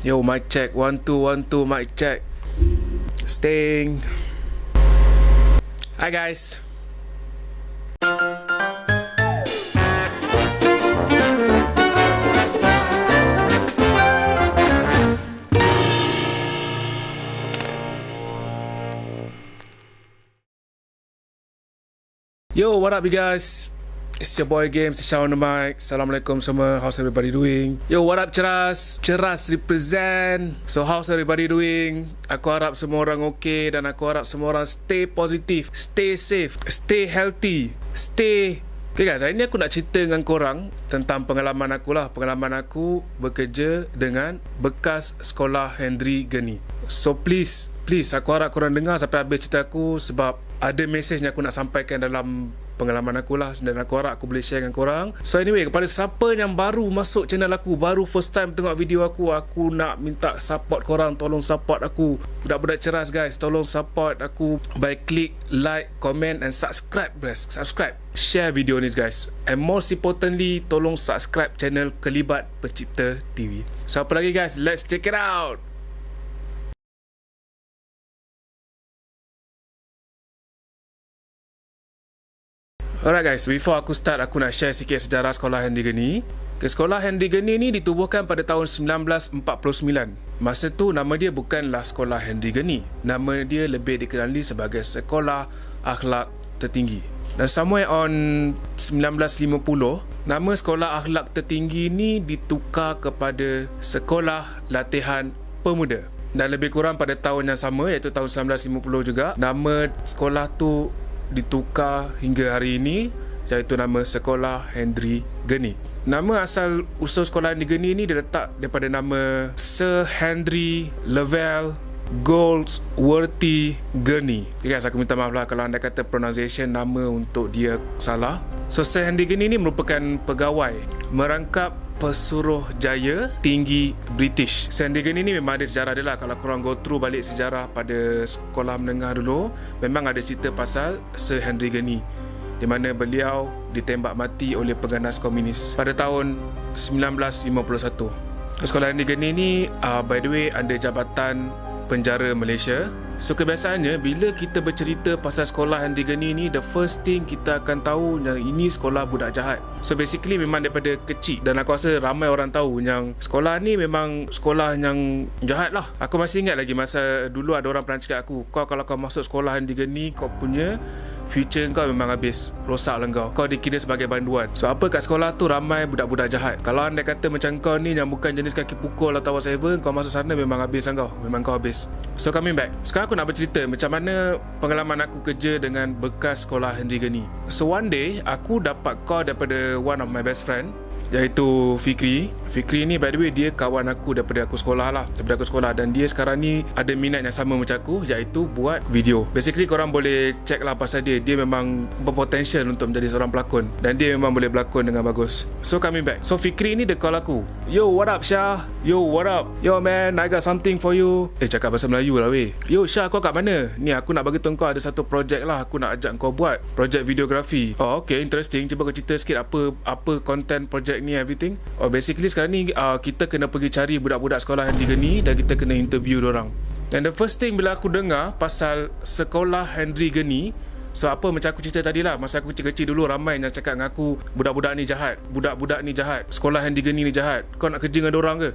Yo, mic check. 1 2 1 2, mic check. Sting. Hi guys. Yo, what up you guys? It's your boy Games, Sean on the mic. Assalamualaikum semua. How's everybody doing? Yo, what up Ceras? Ceras represent. So how's everybody doing? Aku harap semua orang okay dan aku harap semua orang stay positif, stay safe, stay healthy, stay. Okay guys, hari ni aku nak cerita dengan korang tentang pengalaman aku lah. Pengalaman aku bekerja dengan bekas sekolah Henry Geni. So please aku harap korang dengar sampai habis cerita aku, sebab ada mesej yang aku nak sampaikan dalam pengalaman aku lah, dan aku harap aku boleh share dengan korang. So anyway, kepada siapa yang baru masuk channel aku, baru first time tengok video aku nak minta support korang. Tolong support aku, budak-budak ceras guys. Tolong support aku by click like, comment and subscribe guys. Subscribe, share video ni guys, and most importantly tolong subscribe channel Kelibat Pencipta TV. So apa lagi guys, let's check it out. Alright guys, before aku start, aku nak share sikit sejarah sekolah Henry Geni. Sekolah Henry Geni ni ditubuhkan pada tahun 1949. Masa tu nama dia bukanlah sekolah Henry Geni. Nama dia lebih dikenali sebagai Sekolah Akhlak Tertinggi. Dan somewhere on 1950, nama Sekolah Akhlak Tertinggi ni ditukar kepada Sekolah Latihan Pemuda. Dan lebih kurang pada tahun yang sama, iaitu tahun 1950 juga, nama sekolah tu ditukar hingga hari ini, iaitu nama Sekolah Henry Geni. Nama asal usul sekolah Henry Geni ni diletak daripada nama Sir Henry Levell Goldsworthy Geni. Okay guys, aku minta maaf lah kalau anda kata pronunciation nama untuk dia salah. So Sir Henry Geni ni merupakan pegawai merangkap Pesuruhjaya Tinggi British. Sir Henry Geni ni memang ada sejarah dia lah. Kalau korang go through balik sejarah pada sekolah menengah dulu, memang ada cerita pasal Sir Henry Geni, di mana beliau ditembak mati oleh pengganas komunis pada tahun 1951. Sekolah Henry Geni ni by the way ada Jabatan Penjara Malaysia. So kebiasaannya bila kita bercerita pasal sekolah Henry Geni ni, the first thing kita akan tahu yang ini sekolah budak jahat. So basically memang daripada kecil, dan aku rasa ramai orang tahu yang sekolah ni memang sekolah yang jahat lah. Aku masih ingat lagi masa dulu ada orang pernah cakap aku, kalau kau masuk sekolah Henry Geni, kau punya future kau memang habis, rosak lah kau dikira sebagai banduan. So apa kat sekolah tu ramai budak-budak jahat. Kalau anda kata macam kau ni yang bukan jenis kaki pukul atau whatever, kau masuk sana memang habis lah kau. Memang kau habis. So coming back, sekarang aku nak bercerita macam mana pengalaman aku kerja dengan bekas sekolah Henry Geni. So one day aku dapat call daripada one of my best friend, iaitu Fikri. Fikri ni by the way dia kawan aku daripada aku sekolah lah, dan dia sekarang ni ada minat yang sama macam aku, iaitu buat video. Basically korang boleh check lah pasal dia memang berpotensial untuk menjadi seorang pelakon, dan dia memang boleh berlakon dengan bagus. So coming back, so Fikri ni dia call aku, yo what up Syah, yo what up, yo man I got something for you. Cakap bahasa Melayu lah weh. Yo Syah, kau kat mana ni? Aku nak bagi tahu kau ada satu projek lah, aku nak ajak kau buat projek videografi. Oh okay, interesting. Cuba kau cerita sikit apa konten projek ni, everything. Oh basically sekarang ni kita kena pergi cari budak-budak sekolah Henry Geni dan kita kena interview diorang. Dan the first thing bila aku dengar pasal sekolah Henry Geni, so apa macam aku cerita tadi lah, masa aku kecil-kecil dulu ramai yang cakap dengan aku, budak-budak ni jahat, budak-budak ni jahat, sekolah Henry Geni ni jahat, kau nak kerja dengan diorang ke?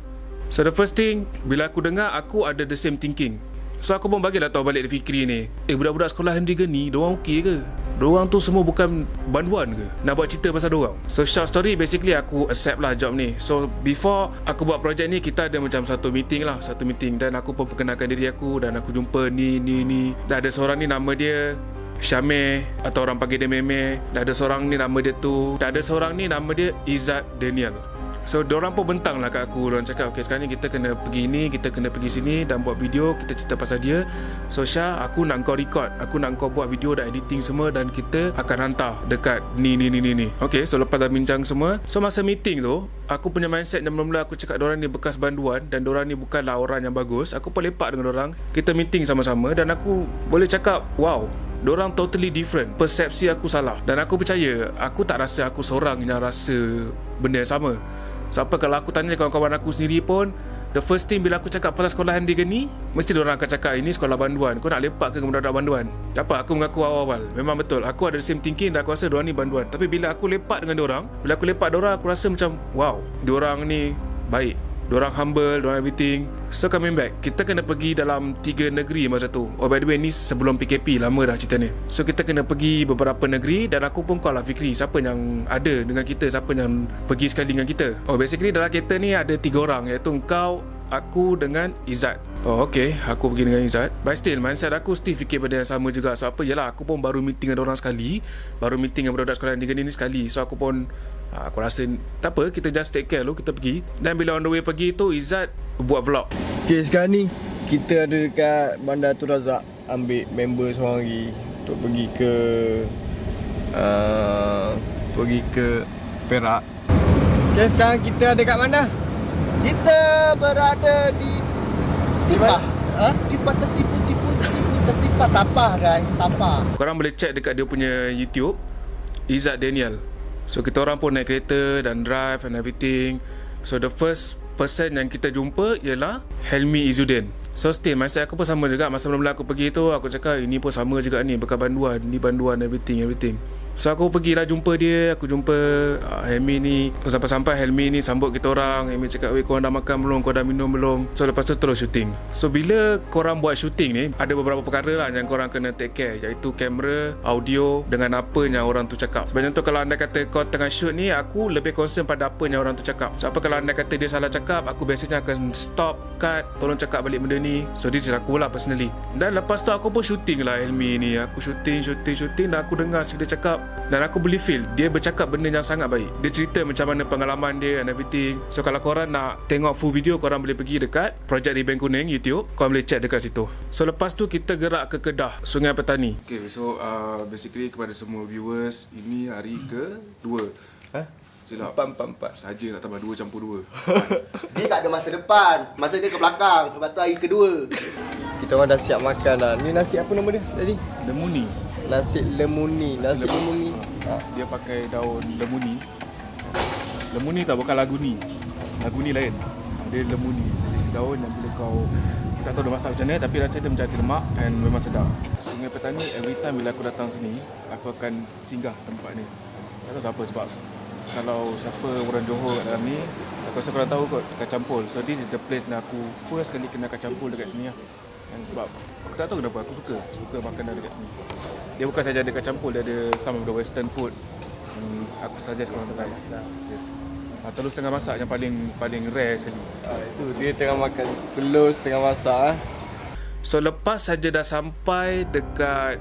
So the first thing bila aku dengar, aku ada the same thinking. So aku pun bagilah tahu balik Fikri ni, budak-budak sekolah Henry Geni, diorang okey ke? Diorang tu semua bukan banduan ke? Nak buat cerita pasal diorang? So short story, basically aku accept lah job ni. So before aku buat projek ni, kita ada macam satu meeting, dan aku pun perkenalkan diri aku, dan aku jumpa ni. Dan ada seorang ni nama dia Syamir, atau orang panggil dia Meme. Dan ada seorang ni nama dia tu, dan ada seorang ni nama dia Izzat Daniel. So diorang pun bentang lah kat aku. Diorang cakap okay, sekarang ni kita kena pergi ni, kita kena pergi sini dan buat video, kita cerita pasal dia. So Syah, aku nak kau record, aku nak kau buat video dan editing semua, dan kita akan hantar dekat ni. Okay, so lepas dah bincang semua, so masa meeting tu aku punya mindset yang mula-mula aku cakap diorang ni bekas banduan dan diorang ni bukanlah orang yang bagus. Aku pun lepak dengan diorang, kita meeting sama-sama, dan aku boleh cakap wow, diorang totally different. Persepsi aku salah, dan aku percaya aku tak rasa aku seorang yang rasa benda yang sama. So apa kalau aku tanya kawan-kawan aku sendiri pun, The first thing bila aku cakap pasal sekolah Henry Geni, mesti diorang akan cakap ini sekolah banduan. Kau nak lepak ke budak-budak banduan? Tak apa, aku mengaku awal-awal. Memang betul, aku ada the same thinking dan aku rasa diorang ni banduan. Tapi bila aku lepak dengan diorang, bila aku lepak diorang, aku rasa macam wow, diorang ni baik. Diorang humble, diorang everything. So coming back, kita kena pergi dalam 3 negeri masa tu. Oh by the way, ni sebelum PKP, lama dah cerita ni. So kita kena pergi beberapa negeri. Dan aku pun call lah Fikri, siapa yang ada dengan kita, siapa yang pergi sekali dengan kita. Oh basically dalam kereta ni ada 3 orang, iaitu engkau, aku dengan Izzat. Oh okay, aku pergi dengan Izzat. But still, mindset aku still fikir benda yang sama juga. So apa, yelah, aku pun baru meeting dengan orang sekali, baru meeting dengan budak-budak sekolah Henry Geni ni sekali. So aku pun aku rasa tak apa, kita just take care dulu, kita pergi. Dan bila on the way pergi tu, Izzat buat vlog. Okay, sekarang ni kita ada dekat Bandar Tun Razak, ambil member seorang lagi untuk pergi ke Perak. Okay, sekarang kita ada kat mana? Kita berada di Tipah. Tipah tertipu Tapah guys, Tapah. Korang boleh check dekat dia punya YouTube, Izzat Daniel. So kita orang pun naik kereta dan drive and everything. So the first person yang kita jumpa ialah Helmi Izzuddin. So still mindset aku pun sama juga. Masa mula-mula aku pergi tu, aku cakap ini pun sama juga ni, bekas banduan, ni banduan everything. So aku pergilah jumpa dia. Aku jumpa Helmi ni. Sampai-sampai Helmi ni sambut kita orang. Helmi cakap, weh, korang dah makan belum? Korang dah minum belum? So lepas tu terus shooting. So bila korang buat shooting ni, ada beberapa perkara lah yang korang kena take care, iaitu kamera, audio dengan apa yang orang tu cakap. Sebab contoh, kalau anda kata kau tengah shoot ni, aku lebih concern pada apa yang orang tu cakap. So apa kalau anda kata dia salah cakap, aku biasanya akan stop, cut, tolong cakap balik benda ni. So this is aku lah personally. Dan lepas tu aku pun shooting lah Helmi ni. Aku shooting dan aku dengar dia cakap. Dan aku boleh feel dia bercakap benda yang sangat baik. Dia cerita macam mana pengalaman dia and everything. So kalau korang nak tengok full video, korang boleh pergi dekat Projek Ribbon Kuning YouTube. Korang boleh check dekat situ. So lepas tu kita gerak ke Kedah, Sungai Petani. Okay, so basically kepada semua viewers, ini hari ke-2. Silap, 4 saja nak tambah 2 campur 2. Dia tak ada masa depan, masa dia ke belakang. Lepas tu hari kedua. Kita orang dah siap makan dah. Ni nasi apa nama dia tadi? Lemuni. Nasi lemuni. Dia pakai daun lemuni. Lemuni tak, bukan lagu ni. Lagu ni lain. Dia lemuni, sejenis daun yang bila kau, tak tahu dia masak macam mana, tapi rasanya dia macam nasi lemak and memang sedap. Sungai Petani, every time bila aku datang sini, aku akan singgah tempat ni. Tak tahu siapa, sebab kalau siapa orang Johor kat dalam ni, aku rasa korang tahu kot kacang pol. So this is the place yang aku first kali kena kacang pol dekat sini lah. Dan sebab aku tak tahu kenapa aku suka makanan dekat sini. Dia bukan saja ada kacang pol, dia ada some of the western food. Aku suggest korang try. Yes. Telur setengah masak yang paling rare sekali. Itu dia tengah makan telur setengah masak. So lepas saja dah sampai dekat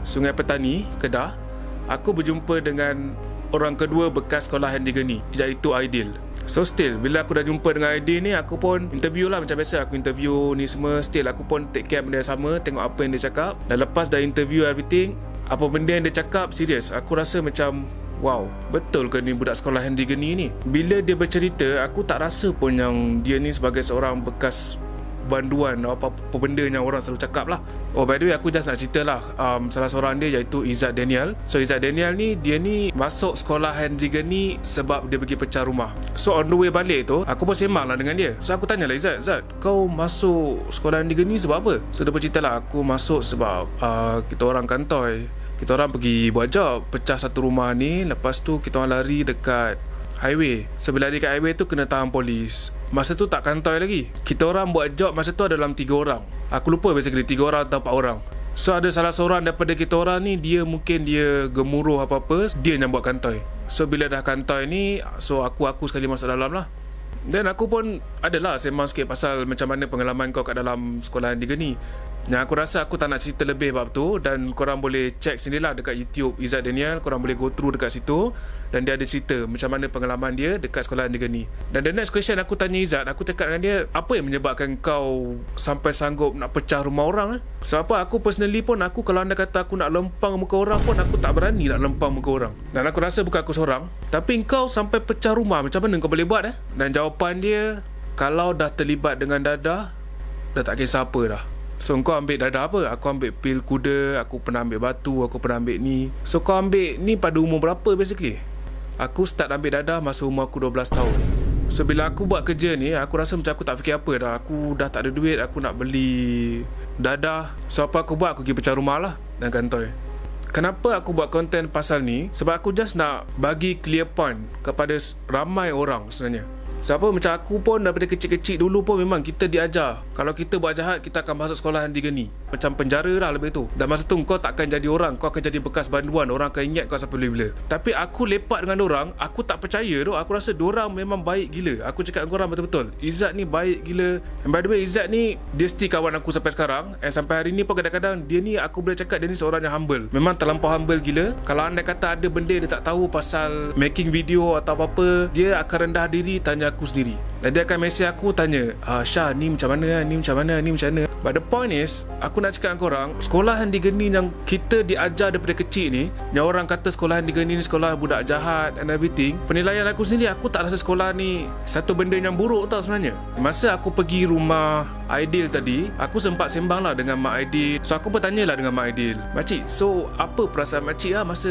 Sungai Petani, Kedah, aku berjumpa dengan orang kedua bekas sekolah Henry Geni, iaitu Aidil. So still, bila aku dah jumpa dengan Aidil ni, aku pun interview lah macam biasa. Aku interview ni semua. Still aku pun take care benda yang sama, tengok apa yang dia cakap. Dan lepas dah interview everything, apa benda yang dia cakap, serius, aku rasa macam wow, betul ke ni budak sekolah Henry Geni ni? Bila dia bercerita, aku tak rasa pun yang dia ni sebagai seorang bekas banduan apa benda yang orang selalu cakap lah. Oh by the way, aku just nak cerita lah, salah seorang dia iaitu Izzat Daniel. So Izzat Daniel ni, dia ni masuk sekolah Henry Geni sebab dia pergi pecah rumah. So on the way balik tu, aku pun sembang lah dengan dia. So aku tanya lah, Izzat, kau masuk sekolah Henry Geni sebab apa? So dia bercerita lah, aku masuk sebab kita orang kantoi, kita orang pergi buat job, pecah satu rumah ni. Lepas tu kita orang lari dekat highway. So bila lari kat highway tu kena tahan polis. Masa tu tak kantoi lagi. Kita orang buat job masa tu ada dalam 3 orang. Aku lupa basically 3 orang atau 4 orang. So ada salah seorang daripada kita orang ni, dia mungkin dia gemuruh apa-apa, dia yang buat kantoi. So bila dah kantoi ni, so aku sekali masuk dalam lah. Dan aku pun adalah sembang sikit pasal macam mana pengalaman kau kat dalam sekolah Henry Geni. Yang aku rasa aku tak nak cerita lebih bab tu. Dan korang boleh check sendirilah dekat YouTube Izzat Daniel. Korang boleh go through dekat situ. Dan dia ada cerita macam mana pengalaman dia dekat sekolah Henry Geni. Dan the next question aku tanya Izzat, aku cakap dengan dia, apa yang menyebabkan kau sampai sanggup nak pecah rumah orang? Sebab apa, aku personally pun, aku kalau anda kata aku nak lempang muka orang pun, aku tak berani nak lempang muka orang. Dan aku rasa bukan aku seorang. Tapi kau sampai pecah rumah, macam mana kau boleh buat? Dan jawapan dia, kalau dah terlibat dengan dadah, dah tak kisah apa dah. So kau ambil dadah apa? Aku ambil pil kuda, aku pernah ambil batu, aku pernah ambil ni. So kau ambil ni pada umur berapa basically? Aku start ambil dadah masa umur aku 12 tahun. So bila aku buat kerja ni, aku rasa macam aku tak fikir apa dah. Aku dah tak ada duit, aku nak beli dadah. So apa aku buat? Aku pergi pecah rumah lah dan kantoi. Kenapa aku buat konten pasal ni? Sebab aku just nak bagi clear point kepada ramai orang sebenarnya. Siapa macam aku pun daripada kecil-kecil dulu pun memang kita diajar kalau kita buat jahat kita akan masuk sekolah handi geni. Macam penjara lah lebih tu. Dan masa tu kau takkan jadi orang, kau akan jadi bekas banduan, orang akan ingat kau sampai bila-bila. Tapi aku lepak dengan orang, aku tak percaya tu. Aku rasa diorang memang baik gila. Aku cakap dengan korang betul-betul, Izzat ni baik gila. And by the way, Izzat ni dia still kawan aku sampai sekarang. And sampai hari ni pun kadang-kadang dia ni aku boleh cakap dia ni seorang yang humble. Memang terlampau humble gila. Kalau anda kata ada benda dia tak tahu pasal making video atau apa-apa, dia akan rendah diri tanya aku sendiri. Dan dia akan mesej aku tanya, Syah ni macam mana, ni macam mana, ni macam mana. But the point is, aku nak cakap dengan korang, sekolah handi geni yang kita diajar daripada kecil ni, yang orang kata sekolah handi geni ni sekolah budak jahat and everything, penilaian aku sendiri, aku tak rasa sekolah ni satu benda yang buruk tau sebenarnya. Masa aku pergi rumah Aidil tadi, aku sempat sembang lah dengan Mak Aidil. So aku bertanya lah dengan Mak Aidil, Makcik, so apa perasaan makcik lah masa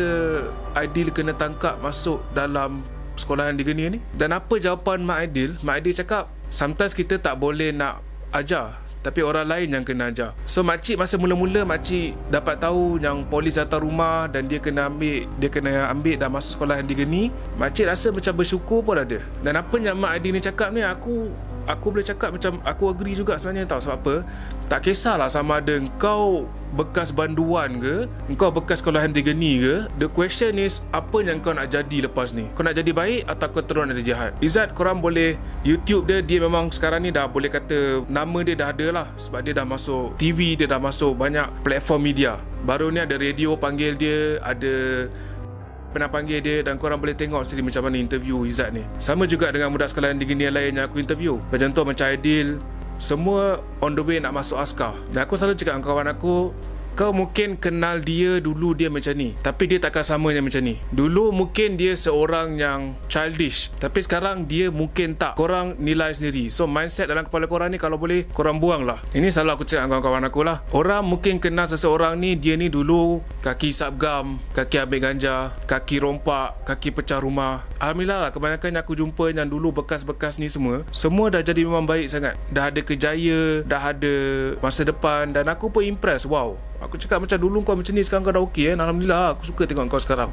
Aidil kena tangkap masuk dalam sekolah handi geni ni? Dan apa jawapan Mak Aidil? Mak Aidil cakap, sometimes kita tak boleh nak ajar, tapi orang lain yang kena ajar. So makcik masa mula-mula makcik dapat tahu yang polis datang rumah dan dia kena ambil dan masuk sekolah handi geni, makcik rasa macam bersyukur pun ada. Dan apa yang Mak Aidil ni cakap ni, aku boleh cakap macam aku agree juga sebenarnya tau. Sebab apa? Tak kisahlah sama ada kau bekas banduan ke, kau bekas sekolah handi geni ke, the question is apa yang kau nak jadi lepas ni. Kau nak jadi baik atau kau terus nak jadi jahat? Izzat, korang boleh YouTube dia memang sekarang ni dah boleh kata nama dia dah ada lah. Sebab dia dah masuk TV, dia dah masuk banyak platform media. Baru ni ada radio panggil dia, ada pernah panggil dia, dan korang boleh tengok sendiri macam mana interview Izzat ni. Sama juga dengan budak sekolah handi geni lain yang aku interview. Macam tu macam Aidil, semua on the way nak masuk askar. Dan aku selalu cakap dengan kawan aku, kau mungkin kenal dia dulu dia macam ni, tapi dia takkan sama yang macam ni. Dulu mungkin dia seorang yang childish, tapi sekarang dia mungkin tak. Korang nilai sendiri. So mindset dalam kepala korang ni kalau boleh korang buang lah. Ini selalu aku cakap dengan kawan-kawan aku lah. Orang mungkin kenal seseorang ni, dia ni dulu kaki sabgam, kaki ambil ganja, kaki rompak, kaki pecah rumah. Alhamdulillah lah, kebanyakan yang aku jumpa yang dulu bekas-bekas ni semua dah jadi memang baik sangat. Dah ada kejaya, dah ada masa depan. Dan aku pun impress. Wow, aku cakap macam dulu kau macam ni, sekarang kau dah okey. Alhamdulillah, aku suka tengok kau sekarang.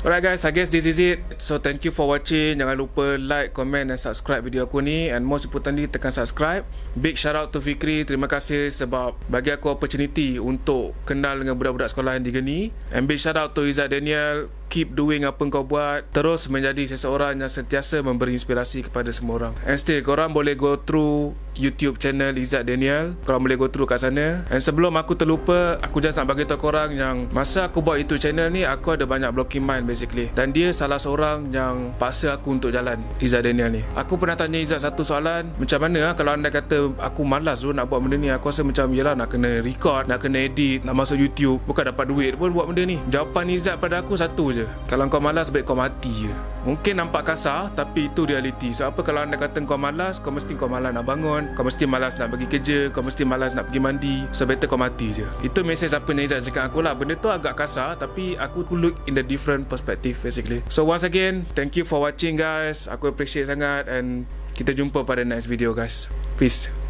Alright guys, I guess this is it. So thank you for watching. Jangan lupa like, comment dan subscribe video aku ni. And most importantly, tekan subscribe. Big shout out to Fikri. Terima kasih sebab bagi aku opportunity untuk kenal dengan budak-budak sekolah handi geni. And big shout out to Izzat Daniel. Keep doing apa kau buat. Terus menjadi seseorang yang sentiasa memberi inspirasi kepada semua orang. And still, korang boleh go through YouTube channel Izzat Daniel. Korang boleh go through kat sana. And sebelum aku terlupa, aku just nak bagi tahu korang yang masa aku buat YouTube channel ni, aku ada banyak blocking mind basically. Dan dia salah seorang yang paksa aku untuk jalan, Izzat Daniel ni. Aku pernah tanya Izzat satu soalan, macam mana kalau anda kata aku malas dulu nak buat benda ni. Aku rasa macam, yelah, nak kena record, nak kena edit, nak masuk YouTube, bukan dapat duit pun buat benda ni. Jawapan Izzat pada aku satu je, kalau kau malas, baik kau mati je. Mungkin nampak kasar, tapi itu realiti. So apa kalau anda kata kau malas, kau mesti kau malas nak bangun, kau mesti malas nak pergi kerja, kau mesti malas nak pergi mandi. So better kau mati je. Itu mesej apa yang Izzat cakap aku lah. Benda tu agak kasar, tapi aku look in the different perspective basically. So once again, thank you for watching guys. Aku appreciate sangat. And kita jumpa pada next video guys. Peace.